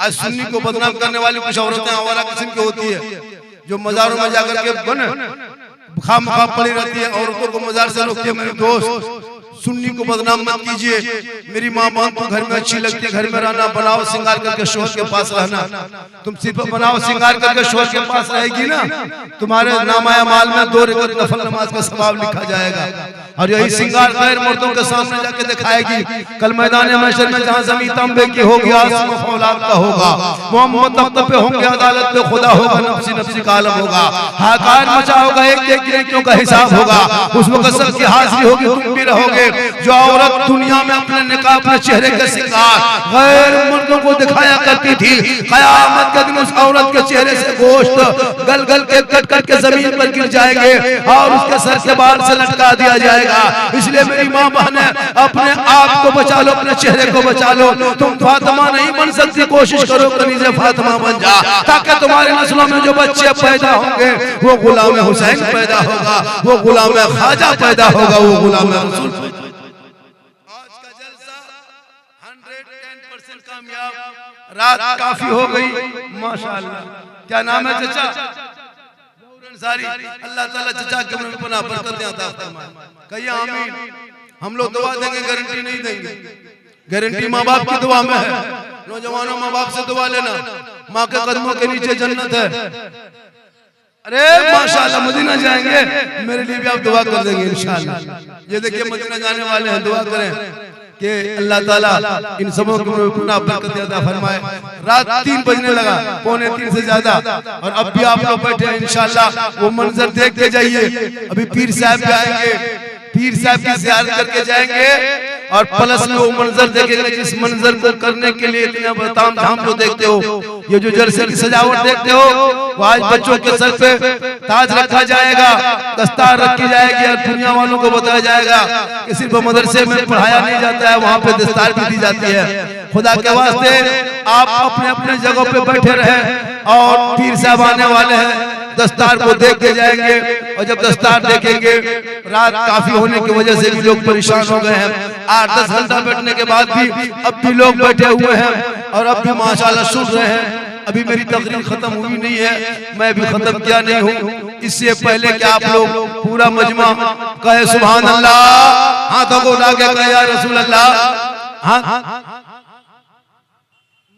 आज सुन्नी को बदनाम करने वाली कुछ औरतें आवारा किस्म की होती है, जो मजारों में जाकर के खामखा पड़ी रहती है। औरतों को मजार से रोकती है, मेरे दोस्त सुन्नी को बदनाम मत कीजिए। मेरी माँ बहन को घर में अच्छी लगती है, घर में रहना, बनाओ श्रृंगार करके शोहर के पास रहना। तुम सिर्फ बनाओ श्रृंगार करके शोहर के पास रहेगी ना, तुम्हारे नामाया माल में 2 रकात नफल नमाज का सवाब लिखा जाएगा। और यही श्रृंगार गैर मर्दों के सामने जाके दिखाएगी। कल मैदान महशर में जहाँ ज़मीन तांबे की होगी, आसमान फौलाद का होगा, मोहम्मद तख्त पे होंगे, अदालत पे खुदा होगा, नफ्सी नफ्सी का आलम होगा, हाकार मचा होगा, एक नेकियों का हिसाब होगा। उस वक्त सबकी हाजिरी होगी, तुम भी रहोगे। जो औरत दुनिया में अपने निकाह, अपने चेहरे के श्रृंगार गैर मर्दों को दिखाया करती थी, क़यामत के दिन उस औरत के चेहरे से गोश्त गल गल के कट कट के जमीन पर गिर जाएंगे और उसके सर के बाल से लटका दिया जाएगा। इसलिए मेरी माँ बहने, अपने आप को बचा लो, अपने चेहरे को बचा लो। तुम फातिमा नहीं बन सकती, कोशिश करो कनीज़े फातिमा बन जा, ताकि तुम्हारे नस्लों में जो बच्चे पैदा होंगे वो गुलाम हुसैन पैदा होगा, वो गुलाम ख्वाजा पैदा होगा, वो गुलाम रसूल। रात काफी हो गई, माशाअल्लाह। क्या नाम है चचा? अंसारी। अल्लाह ताला चचा के उम्र में पनाह बरकतें अता फरमाए। कहिए आमीन। हम लोग दुआ देंगे, गारंटी नहीं देंगे। गारंटी माँ बाप की दुआ में है। नौजवानों, माँ बाप से दुआ लेना, माँ के कदमों के नीचे जन्नत है। अरे माशाअल्लाह, मदीना जाएंगे, मेरे लिए भी आप दुआ कर देंगे इंशाअल्लाह। ये देखिए मदीना जाने वाले हैं, दुआ करें कि अल्लाह ताला इन सबों को अपना बरकत अता फरमाए। रात 3 बजने लगा, 2:45 से ज्यादा, और अब भी आप लोग बैठे हैं इंशाअल्लाह। वो मंजर देख के जाइए। अभी पीर साहब भी आएंगे, पीर साहब की ज़ियारत करके जाएंगे, और प्लस में वो मंजर देखेंगे जिस मंजर को करने के लिए इतना ताम झाम को देखते हो। ये जो जलसे की सजावट देखते हो, वो आज बच्चों के सर पे ताज रखा जाएगा, दस्तार रखी जाएगी, और दुनिया वालों को बताया जाएगा कि सिर्फ मदरसे में पढ़ाया नहीं जाता है, वहाँ पे दस्तार भी दी जाती है। खुदा के वास्ते आप अपने अपने जगह पे बैठे रहे, और पीर साहब आने वाले हैं, दस्तार को देख के जाएंगे। और जब दस्तार देखेंगे, रात काफी होने की वजह से भी लोग परेशान हो गए हैं। 8-10 घंटा बैठने के बाद भी अब भी लोग बैठे हुए हैं, और अब भी माशाल्लाह सुन रहे हैं। अभी मेरी तकरीर खत्म हुई नहीं है, मैं भी खत्म किया नहीं हूँ। इससे पहले कि आप लोग पूरा मजमा कहे सुभान अल्लाह, हाथों को उठा के कहे या रसूल अल्लाह।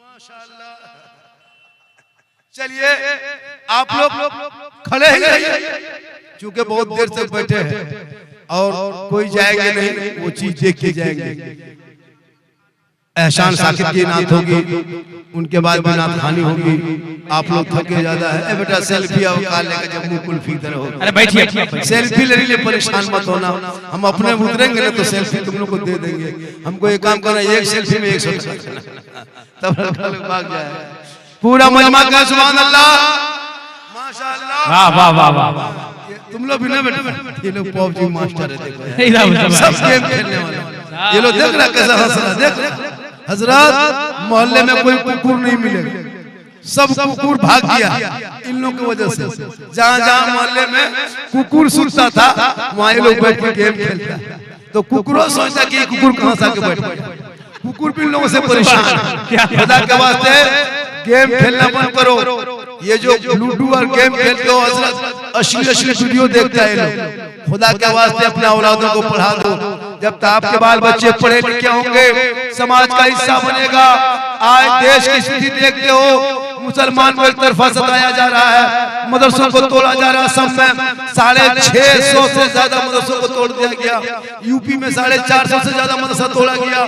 माशाल्लाह। चलिए आप लोग खड़े हैं, क्योंकि बहुत देर से बैठे हैं और कोई जाएंगे नहीं, वो चीज देख के जाएंगे। एहसान साकिब की नात होगी, उनके बाद भी नात खानी होगी। आप लोग थके ज्यादा है। बेटा सेल्फी आओ काले का जब मुंह कुल्फी तरह हो। अरे बैठिए, सेल्फी लेने लिए परेशान मत होना। हम अपने उतरेंगे ना तो सेल्फी तुम लोग को दे देंगे। हमको एक काम करना, एक सेल्फी में 100 तब भाग जाए। पूरा मजमा का सुभान अल्लाह, माशाअल्लाह, वाह वाह वाह वाह। तुम लोग भी ना बेटा, ये लोग पबजी मास्टर है, देखो सब गेम खेलने वाले। ये लोग देख रहा कैसा हंस रहा, देख हजरत। मोहल्ले में कोई कुकुर नहीं मिलेगा, सब कुकुर भाग गया इन लोगों की वजह से। जहाँ जहाँ मोहल्ले में कुकुर सुनता था, वहाँ ये लोग बैठ के गेम खेलता है। तो कुकुरों सोचता कि कुकुर कहाँ से आके बैठ गया। कुकुर भी इन लोगों से परेशान। खुदा के वास्ते गेम खेलना बंद करो। ये जो लूडो और गेम खेलते हो हजरत, अश्लील वीडियो देखता है लोग। खुदा के वास्ते अपने औलादों को पढ़ा दो। जब तक आपके बाल बच्चे पढ़े लिखे होंगे, समाज का हिस्सा बनेगा। आज देश की स्थिति देखते हो, मुसलमान को एक तरफा सताया जा रहा है, मदरसों को तोड़ा जा रहा है। सब में 650 से ज्यादा मदरसों को तोड़ दिया गया। यूपी में 450 से ज्यादा मदरसा तोड़ा गया।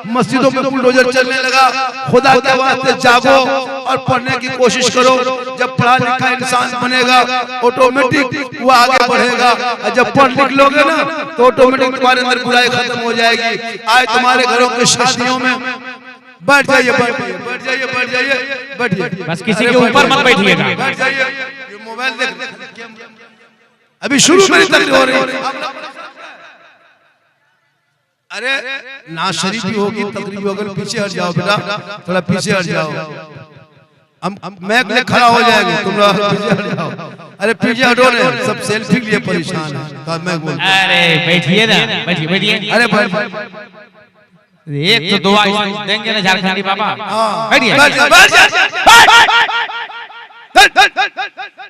मस्जिदों में बुलडोजर चलने लगा। खुदा के वास्ते जागो और पढ़ने की कोशिश करो। जब पढ़ा लिखा इंसान बनेगा, ऑटोमेटिक वो आगे बढ़ेगा। और जब पढ़ लिख लोगे ना, तो ऑटोमेटिक तुम्हारे अंदर बुराई खत्म हो जाएगी। आज तुम्हारे घरों की शादियों में बैठ जाइए, बैठ जाइए, बैठ जाइए, बैठिए, बस किसी के ऊपर मत बैठिएगा। बैठ जाइए। ये मोबाइल देख, अभी शुरू में तकलीफ हो रही है। अरे ना शरीफी होगी, तकलीफ होगी, पीछे हट जाओ बेटा, थोड़ा पीछे हट जाओ। हम मैं खड़ा हो जाएगा, तुम लोग पीछे हट जाओ। अरे पीछे हटो ने, सब सेल्फी के लिए परेशान है। तो मैं बोल, अरे बैठिए ना, बैठिए बैठिए। अरे बैठ, एक तो दुआ देंगे ना झारखंडी बाबा।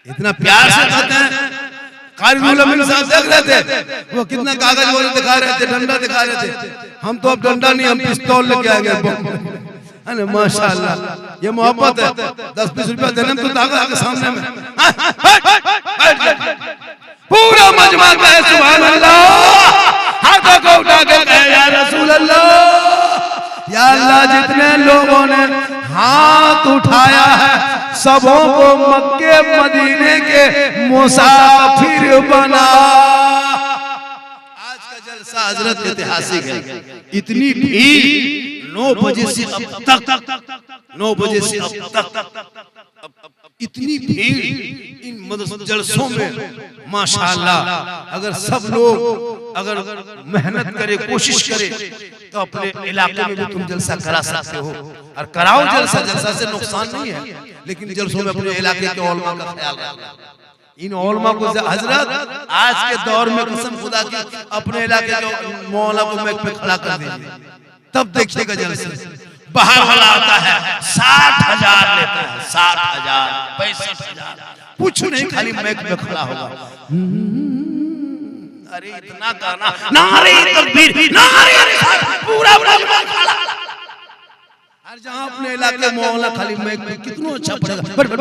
इतना प्यार से कहते हैं। कारिरुल अमीन साहब देख रहे थे, वो कितना कागज वाले दिखा रहे थे, डंडा दिखा रहे थे। हम तो अब डंडा नहीं, हम पिस्तौल लेके आ गए। माशाल्लाह, ये मोहब्बत है। 10-20 रुपया देने में तो ताकत आगे सामने में। पूरा मजमा कहे सुभान अल्लाह, हाथों को उठा के कहे या रसूल अल्लाह। या अल्लाह, जितने लोगों ने हाथ उठाया है सबों को मक्के मदीने के मुसाफिर बना। आज का जलसा हजरत ऐतिहासिक है। इतनी भीड़ 9 बजे से अब तक 9 बजे से अब तक इतनी भीड़ इन जलसों में माशाल्लाह। अगर सब लोग अगर मेहनत करे, कोशिश करे तो अपने इलाके में भी तुम जलसा करा सकते हो। और कराओ जलसा, जलसा से नुकसान नहीं है, लेकिन जलसों में अपने इलाके के उलमा का ख्याल रखना। इन उलमा को हजरत आज के दौर में कसम खुदा की अपने इलाके के मौला को मैक पे खड़ा कर दीजिए, तब देखिएगा जलसे। बाहर वाला आता है 60,000 लेता है, 60,000 65,000 कुछ नहीं, खाली मैक में खड़ा होगा। अरे इतना गाना, नारे तकबीर, नारे पूरा मजमा खड़ा। हर जहां अपने इलाके मौला खाली मैक में, कितना अच्छा पड़ेगा।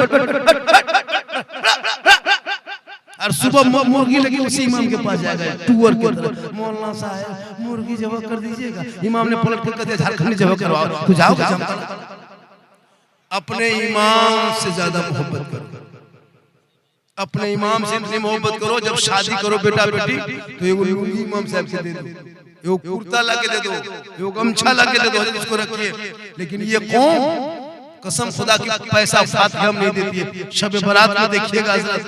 और सुबह मुर्गी लगी उसी इमाम के पास जाएगा, टूअर के तरह, मौलाना साहब मुर्गी जबा कर दीजिएगा। इमाम ने पलट कर कहते झारखंडी जबा करवाओ, तू जाओगे? अपने इमाम से ज्यादा मोहब्बत करो, अपने इमाम से इतनी मोहब्बत करो। जब शादी करो बेटा बेटी तो एगो लुंगी इमाम साहब से दे दो, एगो कुर्ता ला के दे दो, एगो गमछा ला के दे दो, इसको रखिए। लेकिन ये कौन कसम खुदा की पैसा फातिहा नहीं देती है। शब बरात में देखिएगा हजरत,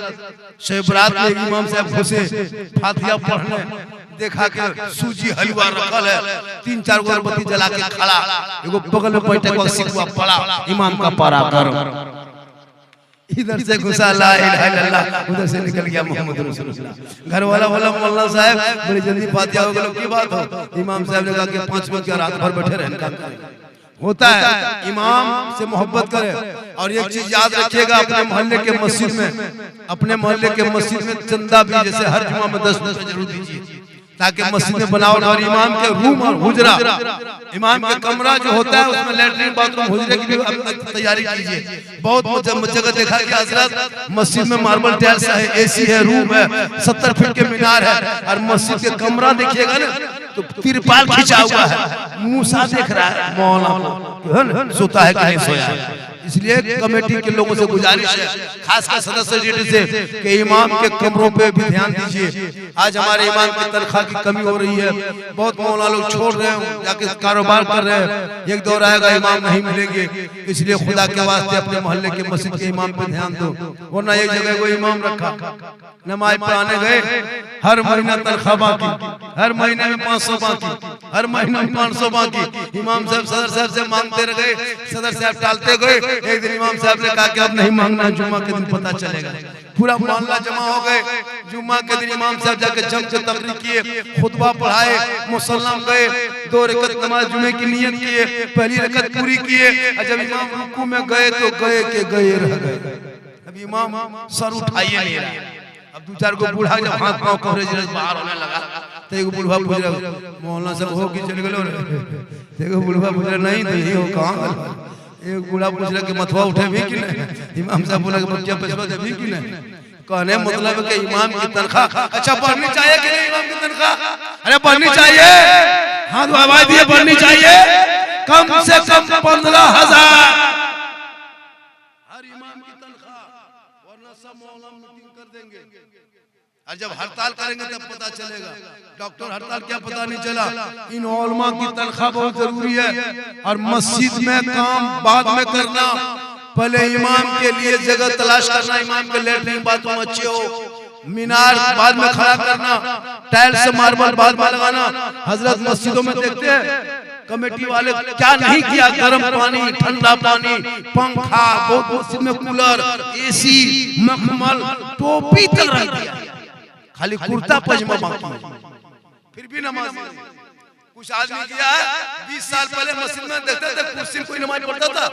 शब बरात में इमाम साहब घुसे फातिहा पढ़ने, देखा के सूजी हलवा रखल है, 3-4 अगरबत्ती जला के खड़ा, एगो बगल में बैठे को सिकवा पड़ा, इमाम का पारा कर। इधर से घुसा ला इलाहा इल्लल्लाह, उधर से निकल गया मोहम्मद रसूलुल्लाह। घर वाला बोला मौलाना साहब बड़ी जल्दी फातिहा हो गई, की बात हो? इमाम साहब ने कहा कि 5 मिनट रात भर बैठे रहने होता है। इमाम से मोहब्बत करें। और एक चीज याद रखिएगा, अपने मोहल्ले के मस्जिद में, अपने मोहल्ले के मस्जिद में चंदा भी जैसे हर जुमा में 10 रुपए जरूर दीजिए, ताकि मस्जिद में बनावट। और इमाम के रूम और हुजरा, इमाम के कमरा जो होता है उसमें लैट्रिन बाथरूम हुजरे की भी तैयारी कीजिए। बहुत जगह देखा गया हजरत, मस्जिद में मार्बल टाइल्स है, एसी है, रूम है, 70 फीट के मीनार है, और मस्जिद के कमरा देखिएगा ना तो तिरपाल खिंचा हुआ है, मूसा देख रहा है मौलाना सोता है कि नहीं सोया है। इसलिए कमेटी के लोगों से गुजारिश है, खासकर सदस्य से, कि इमाम के कमरों पे भी ध्यान दीजिए। आज हमारे इमाम की तनख्वाह की कमी हो रही है, बहुत मौलाना लोग छोड़ रहे हैं, जाके कारोबार कर रहे हैं, एक दौर आएगा इमाम नहीं मिलेंगे। इसलिए खुदा के वास्ते अपने मोहल्ले के मस्जिद के इमाम पे ध्यान दो। वरना एक जगह कोई इमाम रखा, नमाज पढ़ाने गए, हर महीना तनख्वाह बाकी, हर महीने में 500 बाकी, हर महीने में 500 बाकी। इमाम साहब सदर साहब से मांगते रह गए, सदर साहब टालते गए। एक दिन इमाम साहब ने कहा कि अब नहीं मांगना, जुम्मा के दिन पता चलेगा। पूरा मोहल्ला जमा हो गए। जुम्मा के दिन इमाम साहब जाके जम के तकरीर किए, खुतबा पढ़ाए, मुसल्लम गए, 2 रकत नमाज जुमे की नियत किए, पहली रकत पूरी किए। जब इमाम रुकू में गए तो गए के गए रह गए। अब इमाम सर उठाइए नहीं रहा। अब 2-4 को बूढ़ा जब हाथ पांव कवरेज बाहर होने लगा तो एगो बूढ़ा पूछ रहा, मौलाना साहब हो कि चले गए? देखो बूढ़ा पूछ रहा, नहीं तो ये हो कहाँ? एक बूढ़ा पूछ रहा कि मथवा उठे भी कि नहीं? इमाम साहब बोला कि बच्चा पैसा दे भी कि नहीं? कहने मतलब है कि इमाम की तनख्वाह अच्छा बढ़नी चाहिए कि नहीं? इमाम की तनख्वाह अरे बढ़नी चाहिए, हाथ आवाज दिए बढ़नी चाहिए, कम से कम 15,000 हर इमाम की तनख्वाह, वरना सब मौलाना मीटिंग कर देंगे। और जब हड़ताल करेंगे तब पता चलेगा। डॉक्टर हड़ताल क्या पता नहीं चला। इन उलमा की तनख्वाह बहुत जरूरी है। और मस्जिद में काम बाद में करना, पहले इमाम के लिए जगह तलाश करना, इमाम के लेटरिन बाथरूम अच्छे हो, मीनार बाद में खड़ा करना, टाइल्स से मार्बल बाद में लगाना। हजरत मस्जिदों में देखते हैं कमेटी वाले क्या नहीं किया, गर्म पानी, ठंडा पानी, पंखा, बहुत मस्जिद में कूलर, एसी, मखमल, टोपी तक रख दिया, खाली कुर्ता पजामा बाकी, फिर भी नमाज कुछ आदमी किया 20 साल पहले मस्जिद में देखते थे कुर्सी कोई नमाज पढ़ता था,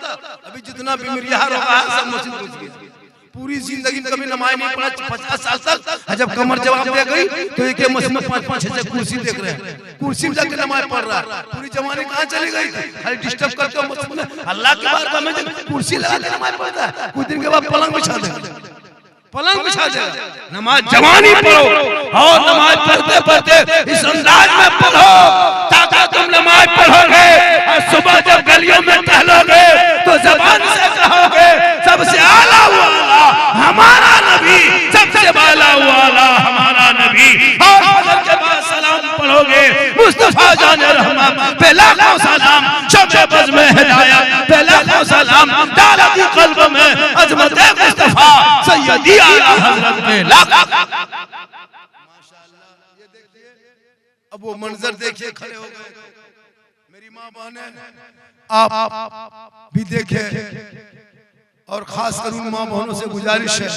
अभी जितना बीमारियां होगा सब मस्जिद घुस गई। पूरी जिंदगी में कभी नमाज नहीं पढ़ा 50 साल तक, जब कमर जवाब दे गई तो एक मस्जिद में 5-5 6 कुर्सी देख रहे हैं, कुर्सी में जाके नमाज पढ़ रहा है। पूरी जवानी कहाँ चली गई? खाली डिस्टर्ब करके मस्जिद में अल्लाह की बात में कुर्सी लगा के नमाज पढ़ता है, कुछ दिन के बाद पलंग बिछा देगा, पलंग बिछा देगा। नमाज जवानी पढ़ो और नमाज पढ़ते पढ़ते इस अंदाज में पढ़ो ताकि तुम नमाज पढ़ोगे और सुबह जब गलियों में टहलोगे तो जबान से कहोगे सबसे आला वाला हमारा नबी, सबसे बाला वाला हमारा नबी। और फजर के बाद सलाम पढ़ोगे मुस्तफा जाने रहमत पे लाखों सलाम, शब बज़ में हिदायत पे लाखों सलाम, दालती कल्ब में अजमत मुस्तफा सैयदी आला हज़रत पे लाखों। माशाअल्लाह, ये देखिए अब वो मंजर देखिए, खड़े हो गए मेरी माँ बहनें, आप भी देखें। और खास कर उन माँ बहनों से गुजारिश है,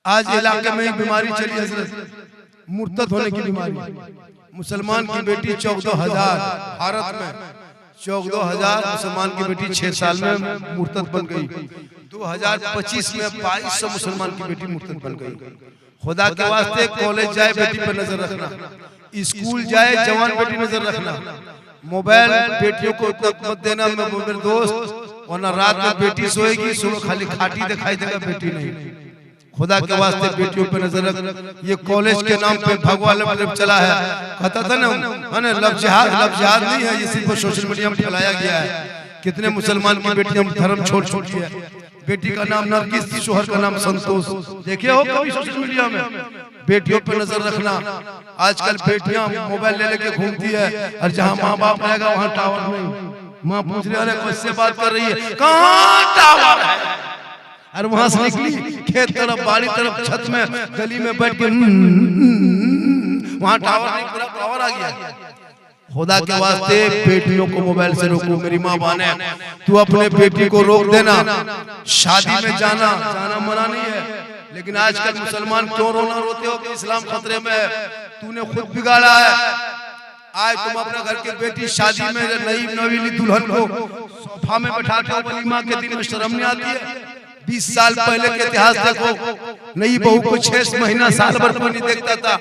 आज इलाके में एक बीमारी चली हजरत, मुर्तद होने की बीमारी। मुसलमान की बेटी 14,000 भारत में 14,000 मुसलमान की बेटी 6 साल में मुर्तद बन गई। 2025 में 2200 मुसलमान की बेटी मुर्तद बन गई। खुदा के वास्ते कॉलेज जाए बेटी पर नजर रखना, स्कूल जाए जवान बेटी नजर रखना, मोबाइल बेटियों को इतना मत देना मेरे दोस्त, वरना रात में बेटी सोएगी सुबह खाली खाटी दिखाई देगा, बेटी नहीं। खुदा के वास्ते बेटियों पे नजर रख। ये कॉलेज के नाम पे भगवा लब चला है, कहता था ना लव जिहाद नहीं है, ये सिर्फ सोशल मीडिया में फैलाया गया है। कितने मुसलमान की बेटियां धर्म छोड़ चुकी है। बेटी का नाम नरगिस थी, शोहर का नाम संतोष। देखे हो कभी सोशल मीडिया में? बेटियों पे नजर रखना। आजकल बेटियां मोबाइल ले लेके घूमती है और जहाँ माँ बाप रहेगा वहाँ टावर नहीं। माँ पूछ रही है किससे बात कर रही है, कहाँ टावर है? और वहां से निकली खेत तरफ, बाड़ी तरफ, छत में गली में बैठ के वहां टावर नहीं, पूरा टावर आ गया। खुदा के वास्ते बेटियों को मोबाइल से रोको। मेरी माँ बहने, तू अपने बेटी को रोक देना। शादी में जाना मना नहीं है, लेकिन आजकल मुसलमान क्यों रोना रोते हो कि इस्लाम खतरे में है? तूने खुद बिगाड़ा है। आज तुम अपने घर की बेटी शादी में नई नवीली दुल्हन को सोफा में बैठाते हो, वलीमा के दिन में शर्म नहीं आती है? 20 साल पहले के इतिहास देखो, नई बहू को 6 महीना साल भर कोई नहीं देखता था।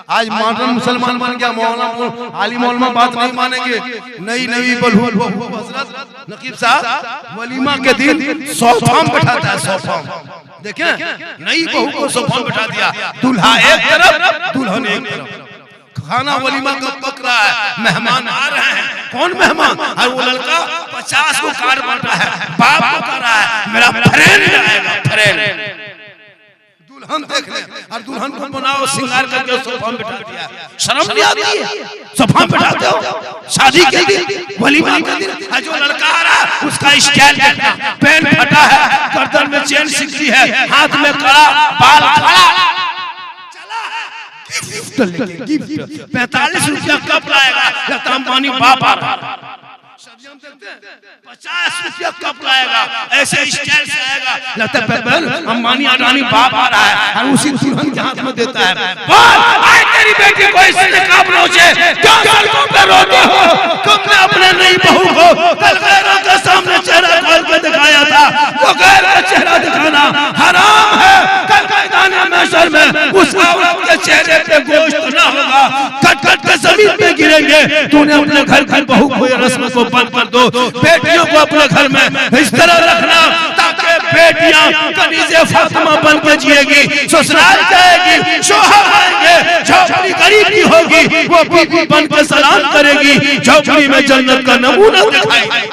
आज मॉडर्न मुसलमान बन गया, मौलाना आलिम उलमा बात नहीं मानेंगे। नई बहू हजरत नकीब साहब वलीमा के दिन सोफा में बैठाता है, सोफा में। देखें, नई बहू को सोफा में बैठा दिया, दूल्हा एक तरफ दुल्हन एक तरफ। खाना वलीमा का पक रहा है, मेहमान आ रहे हैं। कौन मेहमान? और वो लड़का 50 को कार्ड बांट रहा है, बाप को कह रहा है मेरा फ्रेंड आएगा, फ्रेंड। दुल्हन देख ले, और दुल्हन को बनाओ श्रृंगार करके सोफा में बैठा दिया। शर्म नहीं आती है? सोफा में बैठाते हो शादी के दिन, वलीमा के दिन। जो लड़का आ रहा है उसका स्टाइल देखना, पैंट फटा है, गर्दन में चेन सिकली है, हाथ में कड़ा, बाल खड़ा, 45 रुपया कप लाएगा, लगता अंबानी बाप आ रहा है। 50 रुपया कप लाएगा, ऐसे स्टाइल से आएगा, लगता है अंबानी अडानी बाप आ रहा है, और उसी दुल्हन के हाथ में देता है। आज तेरी बेटी को इस नकाब नोचे, क्यों सड़कों पे रोते हो? तुमने अपने नई बहू को कल गैरों के सामने चेहरा खोल के दिखाया था, वो गैर का चेहरा दिखाना हराम है। कल मैदान महशर में उस औरत के चेहरे पे गोश्त ना होगा, कट कट के जमीन पे गिरेंगे। तूने अपने घर की बहू को ये रस्म को बंद कर दो। बेटियों को अपने घर में इस तरह रखना ताकि बेटियां कनीज़े फातिमा बन के जिएगी, ससुराल जाएगी, शौहर आएंगे, झोपड़ी गरीब की होगी, वो बीबी बन के सलाम करेगी, झोपड़ी में जन्नत का नमूना दिखाएगी।